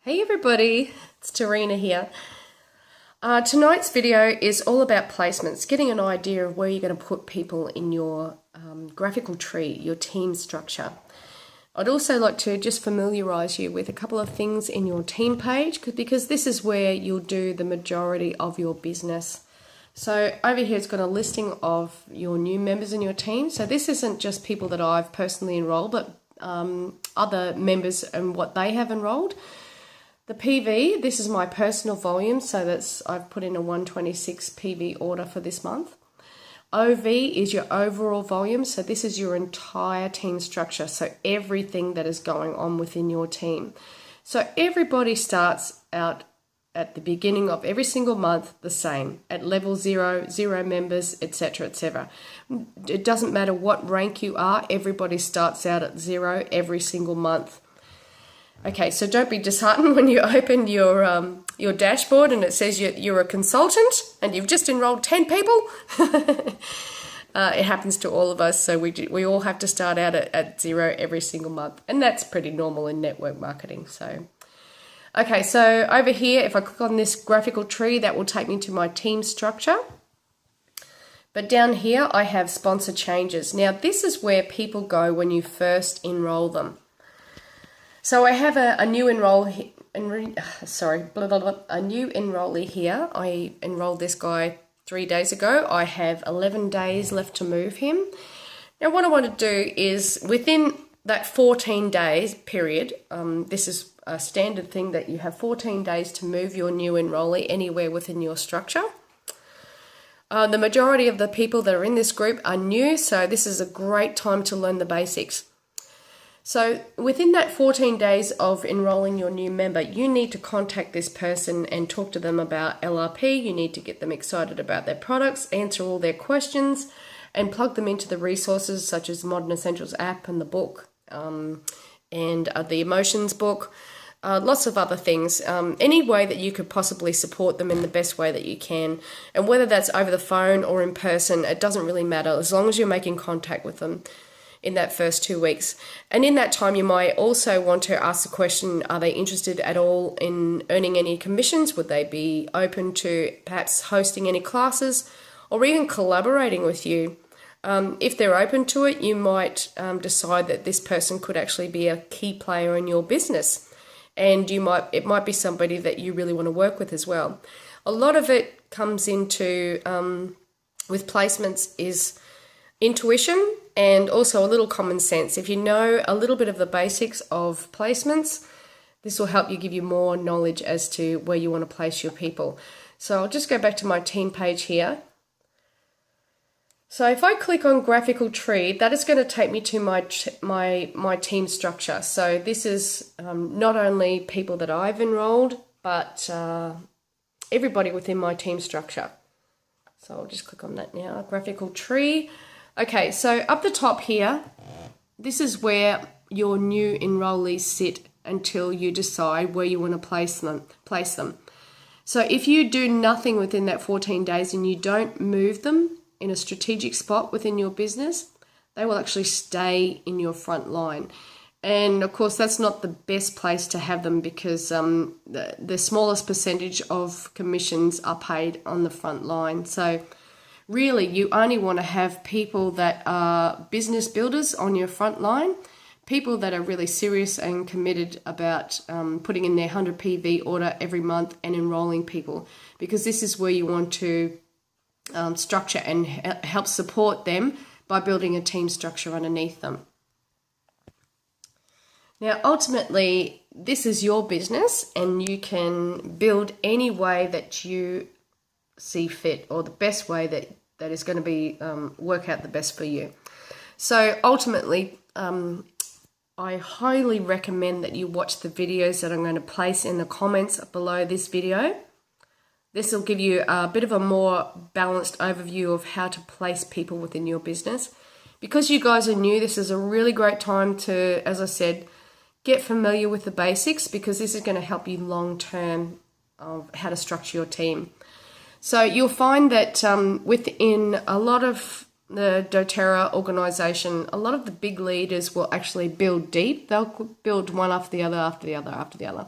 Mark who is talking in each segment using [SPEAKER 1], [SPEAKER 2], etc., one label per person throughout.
[SPEAKER 1] Hey everybody, it's Tarina here. Tonight's video is all about placements, getting an idea of where you're going to put people in your graphical tree, your team structure. I'd also like to just familiarise you with a couple of things in your team page because this is where you'll do the majority of your business. So over here it's got a listing of your new members in your team. So this isn't just people that I've personally enrolled, but other members and what they have enrolled. The PV, this is my personal volume, so I've put in a 126 PV order for this month. OV is your overall volume, so this is your entire team structure, so everything that is going on within your team. So everybody starts out at the beginning of every single month the same, at level 0, 0 members, etc., etc. It doesn't matter what rank you are, everybody starts out at 0 every single month. Okay, so don't be disheartened when you open your dashboard and it says you're a consultant and you've just enrolled 10 people. It happens to all of us, so we all have to start out at 0 every single month, and that's pretty normal in network marketing. So, okay, so over here, if I click on this graphical tree, that will take me to my team structure. But down here, I have sponsor changes. Now, this is where people go when you first enroll them. So I have a new a new enrollee here. I enrolled this guy 3 days ago. I have 11 days left to move him. Now what I want to do is within that 14 days period, this is a standard thing that you have 14 days to move your new enrollee anywhere within your structure. The majority of the people that are in this group are new, so this is a great time to learn the basics. So within that 14 days of enrolling your new member, you need to contact this person and talk to them about LRP. You need to get them excited about their products, answer all their questions, and plug them into the resources such as Modern Essentials app and the book and the Emotions book, lots of other things. Any way that you could possibly support them in the best way that you can. And whether that's over the phone or in person, it doesn't really matter as long as you're making contact with them in that first 2 weeks. And in that time, you might also want to ask the question, are they interested at all in earning any commissions? Would they be open to perhaps hosting any classes or even collaborating with you? If they're open to it, you might decide that this person could actually be a key player in your business. And it might be somebody that you really want to work with as well. A lot of it comes into, with placements, is intuition and also a little common sense. If you know a little bit of the basics of placements, this will help you give you more knowledge as to where you want to place your people. So I'll just go back to my team page here. So if I click on graphical tree, that is going to take me to my team structure. So this is not only people that I've enrolled, but everybody within my team structure. So I'll just click on that now, graphical tree. Okay, so up the top here, this is where your new enrollees sit until you decide where you want to place them. So if you do nothing within that 14 days and you don't move them in a strategic spot within your business, they will actually stay in your front line. And of course, that's not the best place to have them because the smallest percentage of commissions are paid on the front line. So really, you only want to have people that are business builders on your front line, people that are really serious and committed about putting in their 100 PV order every month and enrolling people, because this is where you want to structure and help support them by building a team structure underneath them. Now, ultimately, this is your business and you can build any way that you see fit, or the best way that is going to be work out the best for you. So ultimately, I highly recommend that you watch the videos that I'm going to place in the comments below this video. This will give you a bit of a more balanced overview of how to place people within your business. Because you guys are new, this is a really great time to, as I said, get familiar with the basics, because this is going to help you long term of how to structure your team. So you'll find that within a lot of the doTERRA organization, a lot of the big leaders will actually build deep. They'll build one after the other, after the other, after the other.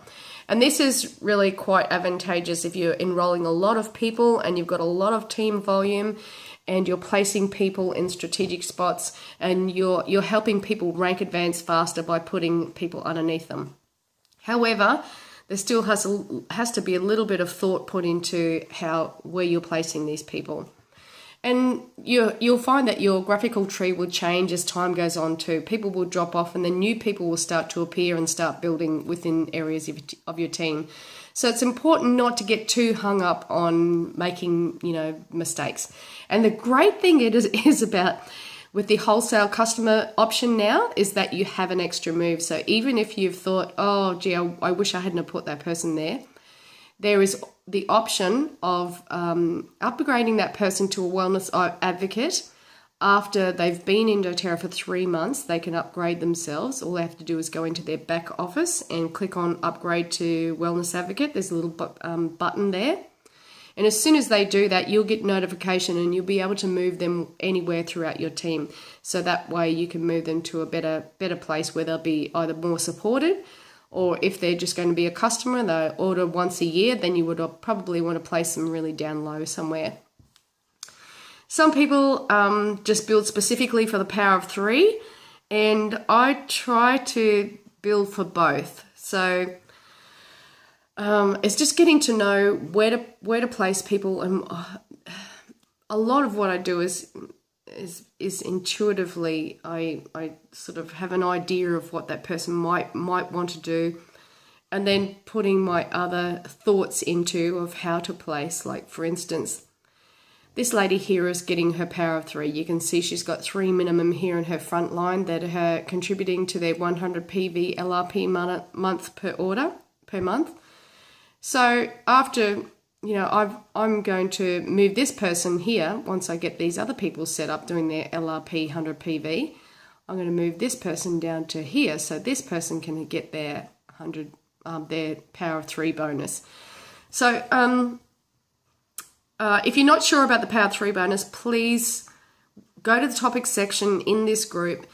[SPEAKER 1] And this is really quite advantageous if you're enrolling a lot of people and you've got a lot of team volume and you're placing people in strategic spots and you're helping people rank advance faster by putting people underneath them. However, there still has to be a little bit of thought put into where you're placing these people. And you'll find that your graphical tree will change as time goes on too. People will drop off and then new people will start to appear and start building within areas of your team. So it's important not to get too hung up on making, mistakes. And the great thing is about with the wholesale customer option now is that you have an extra move. So even if you've thought, oh, gee, I wish I hadn't put that person there is the option of upgrading that person to a wellness advocate. After they've been in doTERRA for 3 months, they can upgrade themselves. All they have to do is go into their back office and click on upgrade to wellness advocate. There's a little button there. And as soon as they do that, you'll get notification and you'll be able to move them anywhere throughout your team. So that way you can move them to a better place where they'll be either more supported, or if they're just going to be a customer and they order once a year, then you would probably want to place them really down low somewhere. Some people just build specifically for the power of 3, and I try to build for both. So it's just getting to know where to place people, and a lot of what I do is intuitively I sort of have an idea of what that person might want to do, and then putting my other thoughts into of how to place. Like for instance, this lady here is getting her power of 3. You can see she's got 3 minimum here in her front line that are contributing to their 100 PV LRP month per month. So after, I'm going to move this person here. Once I get these other people set up doing their LRP 100 PV, I'm going to move this person down to here so this person can get their 100, their power of 3 bonus. So if you're not sure about the power of 3 bonus, please go to the topics section in this group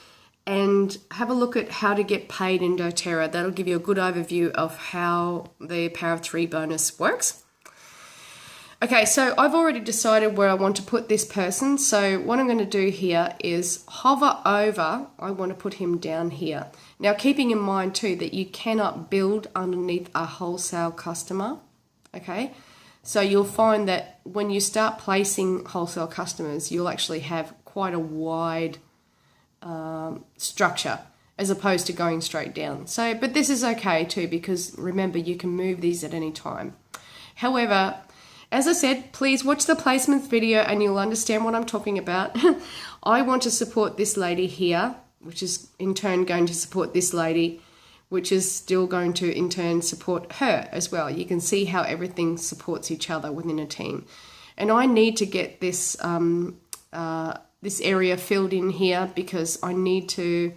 [SPEAKER 1] and have a look at how to get paid in doTERRA. That'll give you a good overview of how the power of 3 bonus works. Okay, so I've already decided where I want to put this person. So what I'm going to do here is hover over, I want to put him down here. Now keeping in mind too that you cannot build underneath a wholesale customer, okay? So you'll find that when you start placing wholesale customers, you'll actually have quite a wide structure as opposed to going straight down. So, but this is okay too, because remember, you can move these at any time. However, as I said, please watch the placements video and you'll understand what I'm talking about. I want to support this lady here, which is in turn going to support this lady, which is still going to in turn support her as well. You can see how everything supports each other within a team. And I need to get this this area filled in here because I need to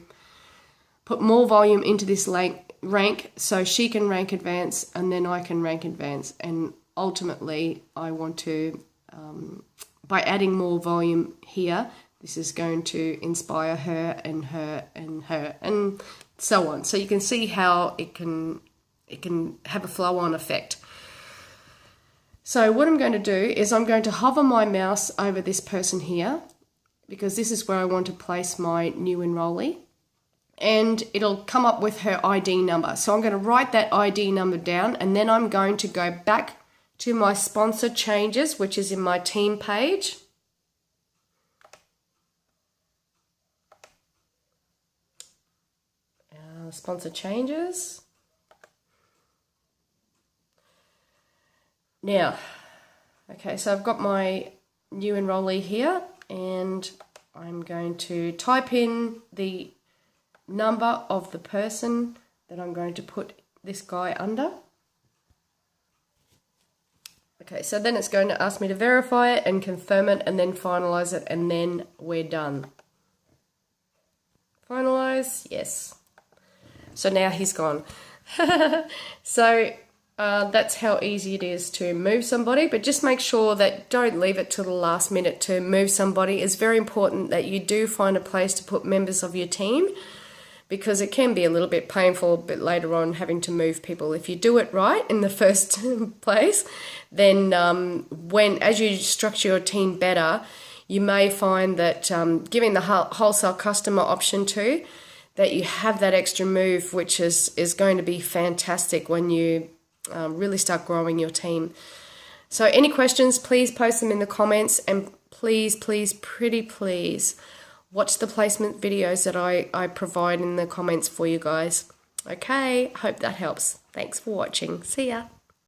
[SPEAKER 1] put more volume into this rank so she can rank advance and then I can rank advance. And ultimately, I want to, by adding more volume here, this is going to inspire her and her and her and so on. So you can see how it can have a flow-on effect. So what I'm going to do is I'm going to hover my mouse over this person here because this is where I want to place my new enrollee. And it'll come up with her ID number. So I'm going to write that ID number down and then I'm going to go back to my sponsor changes, which is in my team page. Sponsor changes. Now, okay, so I've got my new enrollee here and I'm going to type in the number of the person that I'm going to put this guy under. Okay, so then it's going to ask me to verify it and confirm it and then finalize it and then we're done. Finalize, yes. So now he's gone. So That's how easy it is to move somebody, but just make sure that don't leave it till the last minute to move somebody. It's very important that you do find a place to put members of your team, because it can be a little bit painful a bit later on having to move people. If you do it right in the first place, then as you structure your team better, you may find that giving the wholesale customer option too, that you have that extra move, which is going to be fantastic when you really start growing your team. So any questions, please post them in the comments, and please, pretty please, watch the placement videos that I provide in the comments for you guys. Okay, hope that helps. Thanks for watching. See ya.